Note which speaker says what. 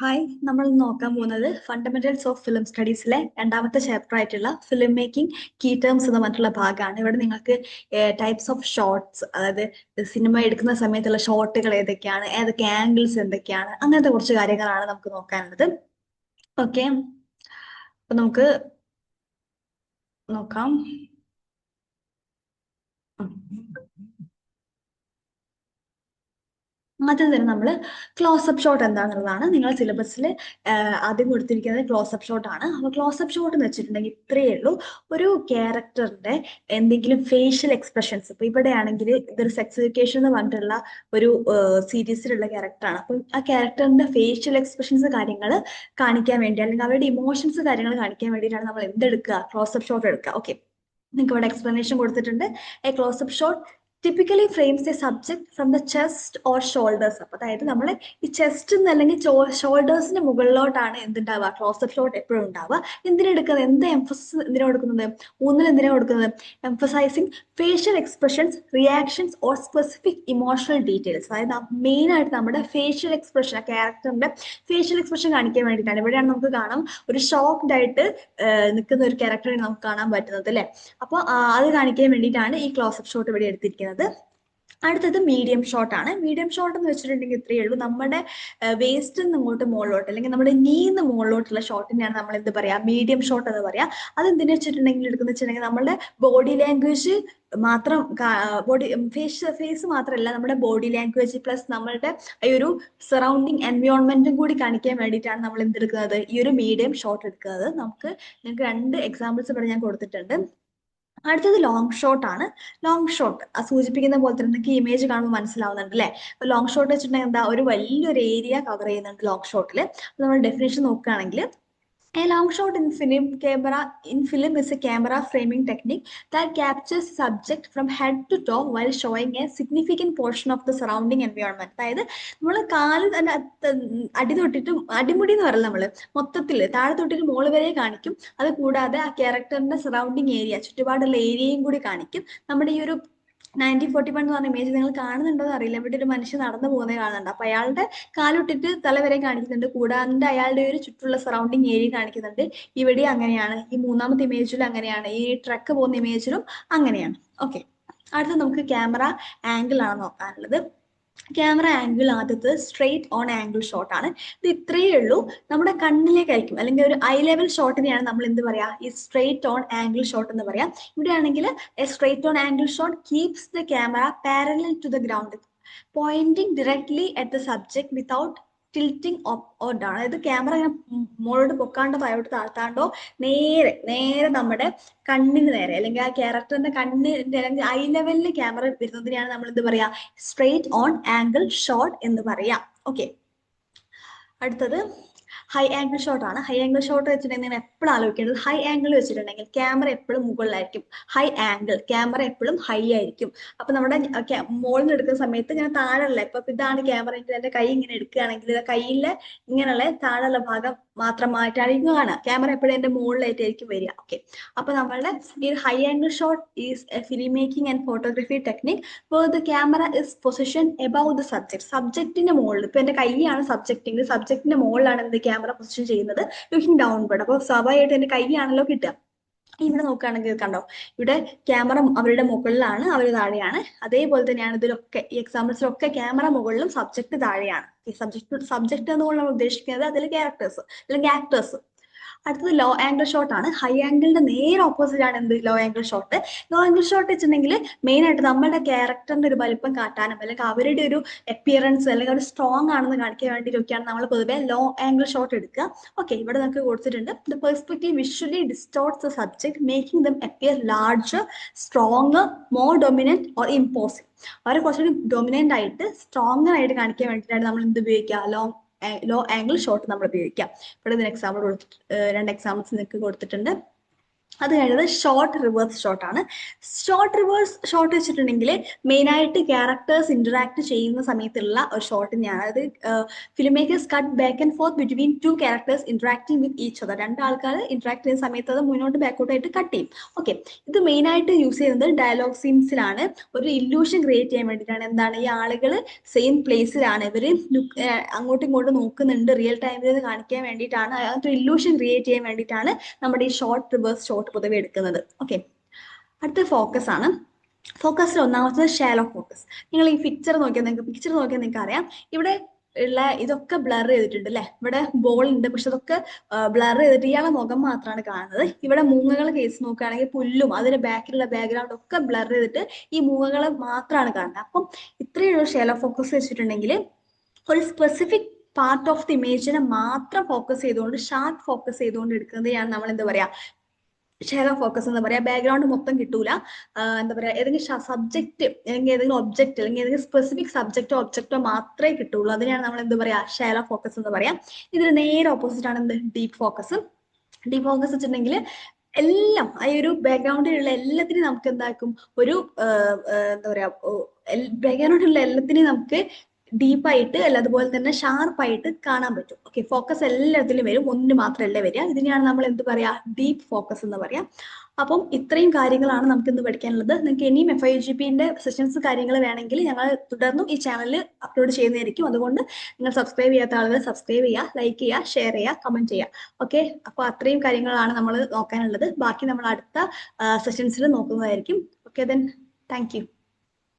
Speaker 1: Hi, നമ്മൾ നോക്കാൻ പോകുന്നത് ഫണ്ടമെന്റൽസ് ഓഫ് ഫിലിം സ്റ്റഡീസിലെ രണ്ടാമത്തെ ചാപ്റ്റർ ആയിട്ടുള്ള ഫിലിം മേക്കിംഗ് കീ ടേംസ് എന്ന് പറഞ്ഞിട്ടുള്ള ഭാഗമാണ്. ഇവിടെ നിങ്ങൾക്ക് ടൈപ്സ് ഓഫ് ഷോർട്സ്, അതായത് സിനിമ എടുക്കുന്ന സമയത്തുള്ള ഷോട്ടുകൾ ഏതൊക്കെയാണ്, ഏതൊക്കെ ആംഗിൾസ് എന്തൊക്കെയാണ്, അങ്ങനത്തെ കുറച്ച് കാര്യങ്ങളാണ് നമുക്ക് നോക്കാനുള്ളത്. ഓക്കെ, അപ്പൊ നമുക്ക് നോക്കാം. ആദ്യം തന്നെ നമ്മൾ ക്ലോസപ്പ് ഷോട്ട് എന്താണെന്നുള്ളതാണ്. നിങ്ങൾ സിലബസിൽ ആദ്യം കൊടുത്തിരിക്കുന്നത് ക്ലോസപ്പ് ഷോട്ട് ആണ്. അപ്പോൾ ക്ലോസപ്പ് ഷോട്ട് എന്ന് വെച്ചിട്ടുണ്ടെങ്കിൽ ഇത്രയേ ഉള്ളൂ. ഒരു ക്യാരക്ടറിന്റെ എന്തെങ്കിലും ഫേഷ്യൽ എക്സ്പ്രഷൻസ്, ഇപ്പൊ ഇവിടെ ആണെങ്കിൽ ഇതൊരു സെക്സ് എഡ്യൂക്കേഷൻ എന്ന് പറഞ്ഞിട്ടുള്ള ഒരു സീരീസിലുള്ള ക്യാരക്ടറാണ്. അപ്പം ആ ക്യാരക്ടറിന്റെ ഫേഷ്യൽ എക്സ്പ്രഷൻസ് കാര്യങ്ങൾ കാണിക്കാൻ വേണ്ടി, അല്ലെങ്കിൽ അവരുടെ ഇമോഷൻസ് കാര്യങ്ങൾ കാണിക്കാൻ വേണ്ടിയിട്ടാണ് നമ്മൾ എന്തെടുക്കുക, ക്ലോസപ്പ് ഷോട്ട് എടുക്കുക. ഓക്കെ, നിങ്ങൾക്ക് ഇവിടെ എക്സ്പ്ലനേഷൻ കൊടുത്തിട്ടുണ്ട്. A close-up shot typically frames A subject from the chest or shoulders. അപ്പൊ അതായത് നമ്മൾ ഈ ചെസ്റ്റ് അല്ലെങ്കിൽ ഷോൾഡേഴ്സിന്റെ മുകളിലോട്ടാണ് എന്തുണ്ടാവുക, ക്ലോസപ്പ് ഷോട്ട് എപ്പോഴും ഉണ്ടാവുക. എന്തിനെടുക്കുന്നത്, എന്ത് എംഫസിസ് എന്തിനാ കൊടുക്കുന്നത്, ഊന്നൽ എന്തിനാ കൊടുക്കുന്നത്, emphasising facial expressions, reactions or specific emotional details. അതായത് മെയിൻ ആയിട്ട് നമ്മുടെ ഫേഷ്യൽ എക്സ്പ്രഷൻ, ആ ക്യാരക്ടറിന്റെ ഫേഷ്യൽ എക്സ്പ്രഷൻ കാണിക്കാൻ വേണ്ടിയിട്ടാണ്. ഇവിടെയാണ് നമുക്ക് കാണാം ഒരു ഷോക്ക്ഡ് ആയിട്ട് നിൽക്കുന്ന ഒരു ക്യാരക്ടറെ നമുക്ക് കാണാൻ പറ്റുന്നത് അല്ലെ. അപ്പോൾ അത് കാണിക്കാൻ വേണ്ടിയിട്ടാണ് ഈ ക്ലോസപ്പ് ഷോട്ട് ഇവിടെ എടുത്തിരിക്കുന്നത്. അടുത്തത് മീഡിയം ഷോട്ട് ആണ്. മീഡിയം ഷോട്ട് എന്ന് വെച്ചിട്ടുണ്ടെങ്കിൽ ഇത്രയേ ഉള്ളൂ. നമ്മുടെ വേസ്റ്റ് നിന്ന് ഇങ്ങോട്ട് മുകളിലോട്ട്, അല്ലെങ്കിൽ നമ്മുടെ നീന്ന് മുകളിലോട്ടുള്ള ഷോട്ടിനെയാണ് നമ്മൾ എന്ത് പറയാ, മീഡിയം ഷോട്ട് എന്ന് പറയാ. അത് എന്തിനു വെച്ചിട്ടുണ്ടെങ്കിൽ എടുക്കുന്ന വെച്ചിട്ടുണ്ടെങ്കിൽ നമ്മുടെ ബോഡി ലാംഗ്വേജ് മാത്രം, ബോഡി ഫേസ് മാത്രമല്ല, നമ്മുടെ ബോഡി ലാംഗ്വേജ് പ്ലസ് നമ്മളുടെ ഈ ഒരു സറൗണ്ടിങ് എൻവയോൺമെന്റും കൂടി കാണിക്കാൻ വേണ്ടിയിട്ടാണ് നമ്മൾ എന്തെടുക്കുന്നത്, ഈ ഒരു മീഡിയം ഷോട്ട് എടുക്കുന്നത്. നിങ്ങൾക്ക് രണ്ട് എക്സാമ്പിൾസ് ഇവിടെ ഞാൻ കൊടുത്തിട്ടുണ്ട്. അടുത്തത് ലോങ് ഷോട്ട് ആണ്. ലോങ് ഷോട്ട് സൂചിപ്പിക്കുന്ന പോലെ തന്നെ നിങ്ങൾക്ക് ഇമേജ് കാണുമ്പോൾ മനസ്സിലാവുന്നുണ്ട് അല്ലേ. അപ്പൊ ലോങ് ഷോട്ട് വെച്ചിട്ടുണ്ടെങ്കിൽ എന്താ, ഒരു വലിയൊരു ഏരിയ കവർ ചെയ്യുന്നുണ്ട് ലോങ് ഷോട്ടിൽ. നമ്മൾ ഡെഫിനേഷൻ നോക്കുകയാണെങ്കിൽ, a long shot in film is a camera framing technique that captures subject from head to toe while showing a significant portion of the surrounding environment. അതായത് നമ്മൾ കാല് തന്നെ അടി തൊട്ടിട്ട്, അടിമുടി എന്ന് പറയില്ല, നമ്മള് മൊത്തത്തിൽ താഴെ തൊട്ടിട്ട് മുകളിൽ വരെ കാണിക്കും. അത് കൂടാതെ ആ ക്യാരക്ടറിന്റെ സറൗണ്ടിങ് ഏരിയ, ചുറ്റുപാടുള്ള ഏരിയയും കൂടി കാണിക്കും. നമ്മുടെ ഈ ഒരു 1941 എന്ന് പറഞ്ഞ ഇമേജ് നിങ്ങൾ കാണുന്നുണ്ടോ എന്ന് അറിയില്ല. ഇവിടെ ഒരു മനുഷ്യൻ നടന്നു പോകുന്നത് കാണുന്നുണ്ട്. അപ്പൊ അയാളുടെ കാലിട്ടിട്ട് തല വരെ കാണിക്കുന്നുണ്ട്. കൂടാതെ അയാളുടെ ഒരു ചുറ്റുള്ള സറൗണ്ടിങ് ഏരിയ കാണിക്കുന്നുണ്ട്. ഇവിടെ അങ്ങനെയാണ്, ഈ മൂന്നാമത്തെ ഇമേജിലും അങ്ങനെയാണ്, ഈ ട്രക്ക് പോകുന്ന ഇമേജിലും അങ്ങനെയാണ്. ഓക്കെ, അടുത്ത നമുക്ക് ക്യാമറ ആംഗിൾ ആണ് നോക്കാനുള്ളത്. ക്യാമറ ആംഗിൾ ആദ്യത്തെ സ്ട്രെയിറ്റ് ഓൺ ആംഗിൾ ഷോട്ട് ആണ്. ഇത് ഇത്രയേ ഉള്ളൂ. നമ്മുടെ കണ്ണിലേക്കായിരിക്കും, അല്ലെങ്കിൽ ഒരു ഐ ലെവൽ ഷോട്ടിനെയാണ് നമ്മൾ എന്ത് പറയാ, ഈ സ്ട്രെയിറ്റ് ഓൺ ആംഗിൾ ഷോട്ട് എന്ന് പറയാം. ഇവിടെയാണെങ്കിൽ a straight on angle shot keeps the camera parallel to the ground, pointing directly at the subject without tilting or down. അതായത് ക്യാമറ ഇങ്ങനെ മുകളോട്ട് പൊക്കാണ്ടോ താഴോട്ട് താഴ്ത്താണ്ടോ നേരെ നേരെ നമ്മുടെ കണ്ണിന് നേരെ, അല്ലെങ്കിൽ ആ ക്യാരക്ടറിന്റെ കണ്ണിന്റെ അല്ലെങ്കിൽ ഐ ലെവലിൽ ക്യാമറ വരുന്നതിനെയാണ് നമ്മൾ എന്ത് പറയാ, സ്ട്രെയിറ്റ് ഓൺ ആംഗിൾ ഷോട്ട് എന്ന് പറയാം. ഓക്കെ, അടുത്തത് ഹൈ ആംഗിൾ ഷോട്ട് ആണ്. ഹൈ ആംഗിൾ ഷോട്ട് വെച്ചിട്ടുണ്ടെങ്കിൽ എപ്പോഴും ആലോചിക്കേണ്ടത്, ഹൈ ആംഗിൾ വെച്ചിട്ടുണ്ടെങ്കിൽ ക്യാമറ എപ്പോഴും മുകളിലായിരിക്കും. ഹൈ ആംഗിൾ ക്യാമറ എപ്പോഴും ഹൈ ആയിരിക്കും. അപ്പൊ നമ്മുടെ മുകളിൽ നിന്ന് എടുക്കുന്ന സമയത്ത് ഞാൻ താഴെയുള്ള, ഇപ്പൊ ഇതാണ് ക്യാമറ എങ്കിൽ എന്റെ കൈ ഇങ്ങനെ എടുക്കുകയാണെങ്കിൽ കയ്യിലെ ഇങ്ങനെയുള്ള താഴെയുള്ള ഭാഗം മാത്രമായിട്ടായിരിക്കും കാണുക. ക്യാമറ എപ്പോഴും എന്റെ മുകളിലായിട്ടായിരിക്കും വരിക. ഓക്കെ, അപ്പൊ നമ്മളുടെ ഈ high angle shot is a film making and photography technique where the camera is position above the subject. സബ്ജക്റ്റിന്റെ മുകളിൽ, ഇപ്പൊ എന്റെ കൈയാണ് സബ്ജക്റ്റിംഗ്, സബ്ജക്റ്റിന്റെ മുകളിലാണ് എന്ത് ക്യാമറ പൊസിഷൻ ചെയ്യുന്നത്, ലുക്കിംഗ് ഡൗൺവേർഡ്. അപ്പൊ സ്വാഭാവികമായിട്ട് എന്റെ കൈയാണല്ലോ കിട്ടുക. ഇവിടെ നോക്കുകയാണെങ്കിൽ കണ്ടോ, ഇവിടെ ക്യാമറ അവരുടെ മുകളിലാണ്, അവർ താഴെയാണ്. അതേപോലെ തന്നെയാണ് ഇതിലൊക്കെ, ഈ എക്സാമ്പിൾസിലൊക്കെ ക്യാമറ മുകളിലും സബ്ജക്ട് താഴെയാണ്. ഈ സബ്ജക്ട് എന്നുകൊണ്ട് നമ്മൾ ഉദ്ദേശിക്കുന്നത് അതിൽ ക്യാരക്ടേഴ്സ് അല്ലെങ്കിൽ ആക്ടേഴ്സ്. അടുത്തത് ലോ ആംഗിൾ ഷോട്ട് ആണ്. ഹൈ ആംഗിളിന്റെ നേരെ ഓപ്പോസിറ്റ് ആണ് എന്ത്, low angle shot. Low angle shot വെച്ചിട്ടുണ്ടെങ്കിൽ മെയിൻ ആയിട്ട് നമ്മുടെ ക്യാരക്ടറിന്റെ ഒരു വലിപ്പം കാട്ടാനും, അല്ലെങ്കിൽ അവരുടെ ഒരു അപ്പിയറൻസ്, അല്ലെങ്കിൽ ഒരു സ്ട്രോങ് ആണെന്ന് കാണിക്കാൻ വേണ്ടിയിട്ടൊക്കെയാണ് നമ്മൾ പൊതുവെ ലോ ആംഗിൾ ഷോട്ട് എടുക്കുക. ഓക്കെ, ഇവിടെ നമുക്ക് കൊടുത്തിട്ടുണ്ട്, the perspective visually distorts the subject making them appear larger, stronger, more dominant or imposing. അവരെ കുറച്ചുകൂടി ഡൊമിനന്റ് ആയിട്ട് സ്ട്രോങ്ങർ ആയിട്ട് കാണിക്കാൻ വേണ്ടിയിട്ടാണ് നമ്മൾ എന്ത് ഉപയോഗിക്കുക, ലോ ആംഗിൾ ഷോട്ട് നമ്മൾ ഉപയോഗിക്കാം. ഇവിടെ ഇതിന് എക്സാമ്പിൾ രണ്ട് എക്സാമ്പിൾസ് നിങ്ങൾക്ക് കൊടുത്തിട്ടുണ്ട്. അത് കഴിഞ്ഞത് ഷോർട്ട് റിവേഴ്സ് ഷോട്ട് ആണ്. ഷോർട്ട് റിവേഴ്സ് ഷോട്ട് വെച്ചിട്ടുണ്ടെങ്കിൽ മെയിനായിട്ട് ക്യാരക്ടേഴ്സ് ഇന്ററാക്ട് ചെയ്യുന്ന സമയത്തുള്ള ഒരു ഷോട്ട് തന്നെയാണ്. അത് film makers cut back and forth between two characters interacting with each other. രണ്ടാൾക്കാർ ഇന്ററാക്ട് ചെയ്യുന്ന സമയത്ത് അത് മുന്നോട്ട് ബാക്കോട്ടായിട്ട് കട്ട് ചെയ്യും. ഓക്കെ, ഇത് മെയിനായിട്ട് യൂസ് ചെയ്യുന്നത് ഡയലോഗ് സീൻസിലാണ്. ഒരു ഇല്യൂഷൻ ക്രിയേറ്റ് ചെയ്യാൻ വേണ്ടിയിട്ടാണ്. എന്താണ്, ഈ ആളുകൾ സെയിം പ്ലേസിലാണ്, ഇവർ അങ്ങോട്ടും ഇങ്ങോട്ടും നോക്കുന്നുണ്ട്, റിയൽ ടൈമിൽ കാണിക്കാൻ വേണ്ടിയിട്ടാണ്, അങ്ങനത്തെ ഇല്യൂഷൻ ക്രിയേറ്റ് ചെയ്യാൻ വേണ്ടിയിട്ടാണ് നമ്മുടെ ഈ ഷോർട്ട് റിവേഴ്സ് ഷോട്ട് പൊതുവെ എടുക്കുന്നത്. ഓക്കെ, അടുത്ത ഫോക്കസ് ആണ്. ഫോക്കസിൽ ഒന്നാമത്തത് ഷാലോ ഫോക്കസ്. നിങ്ങൾ ഈ പിക്ചർ നോക്കിയാൽ നിങ്ങൾക്ക് അറിയാം, ഇവിടെ ഉള്ള ഇതൊക്കെ ബ്ലർ ചെയ്തിട്ടുണ്ട് അല്ലെ. ഇവിടെ ബോൾ ഉണ്ട്, പക്ഷെ അതൊക്കെ ബ്ലർ ചെയ്തിട്ട് ഇയാളെ മുഖം മാത്രമാണ് കാണുന്നത്. ഇവിടെ മൂങ്ങകളെ കേസ് നോക്കുകയാണെങ്കിൽ പുല്ലും അതിന്റെ ബാക്കിലുള്ള ബാക്ക്ഗ്രൗണ്ട് ഒക്കെ ബ്ലർ ചെയ്തിട്ട് ഈ മൂങ്ങകളെ മാത്രമാണ് കാണുന്നത്. അപ്പം ഇത്രയുള്ള ഷാലോ ഫോക്കസ് വെച്ചിട്ടുണ്ടെങ്കിൽ ഒരു സ്പെസിഫിക് പാർട്ട് ഓഫ് ദി ഇമേജിനെ മാത്രം ഫോക്കസ് ചെയ്തുകൊണ്ട്, ഷാർപ്പ് ഫോക്കസ് ചെയ്തുകൊണ്ട് എടുക്കുന്നതാണ് നമ്മൾ എന്താ പറയാ, ഷാലോ ഫോക്കസ് എന്ന് പറയാം. ബാക്ക്ഗ്രൗണ്ട് മൊത്തം കിട്ടൂല. എന്താ പറയാ, ഏതെങ്കിലും സബ്ജക്ട് അല്ലെങ്കിൽ ഏതെങ്കിലും ഒബ്ജക്റ്റ് അല്ലെങ്കിൽ ഏതെങ്കിലും സ്പെസിഫിക് ഒബ്ജക്റ്റോ മാത്രമേ കിട്ടുള്ളൂ. അതിനെയാണ് നമ്മൾ എന്ത് പറയാ, ഷാലോ ഫോക്കസ് എന്ന് പറയാം. ഇതിന് നേരെ ഓപ്പോസിറ്റ് ആണ് എന്ത്, ഡീപ്പ് ഫോക്കസ്. ഡീപ്പ് ഫോക്കസ് വെച്ചിട്ടുണ്ടെങ്കിൽ എല്ലാം ഈ ഒരു ബാക്ക്ഗ്രൗണ്ടിലുള്ള എല്ലാത്തിനും നമുക്ക് എന്താക്കും, ഒരു എന്താ പറയാ, ബാക്ക്ഗ്രൗണ്ടിലുള്ള എല്ലാത്തിനെയും നമുക്ക് ഡീപ്പായിട്ട് അല്ല അതുപോലെ തന്നെ ഷാർപ്പായിട്ട് കാണാൻ പറ്റും. ഓക്കെ, ഫോക്കസ് എല്ലാത്തിലും വരും, ഒന്നിന് മാത്രമല്ല വരിക. ഇതിനെയാണ് നമ്മൾ എന്ത് പറയാ, ഡീപ്പ് ഫോക്കസ് എന്ന് പറയാം. അപ്പം ഇത്രയും കാര്യങ്ങളാണ് നമുക്ക് ഇന്ന് പഠിക്കാനുള്ളത്. നിങ്ങൾക്ക് ഇനിയും FIGPന്റെ സെഷൻസ് കാര്യങ്ങൾ വേണമെങ്കിൽ ഞങ്ങൾ തുടർന്നും ഈ ചാനലിൽ അപ്ലോഡ് ചെയ്യുന്നതായിരിക്കും. അതുകൊണ്ട് നിങ്ങൾ സബ്സ്ക്രൈബ് ചെയ്യാത്ത ആളുകൾ സബ്സ്ക്രൈബ് ചെയ്യുക, ലൈക്ക് ചെയ്യുക, ഷെയർ ചെയ്യുക, കമന്റ് ചെയ്യുക. ഓക്കെ, അപ്പോൾ അത്രയും കാര്യങ്ങളാണ് നമ്മൾ നോക്കാനുള്ളത്. ബാക്കി നമ്മൾ അടുത്ത സെഷൻസിൽ നോക്കുന്നതായിരിക്കും. Okay, then thank U.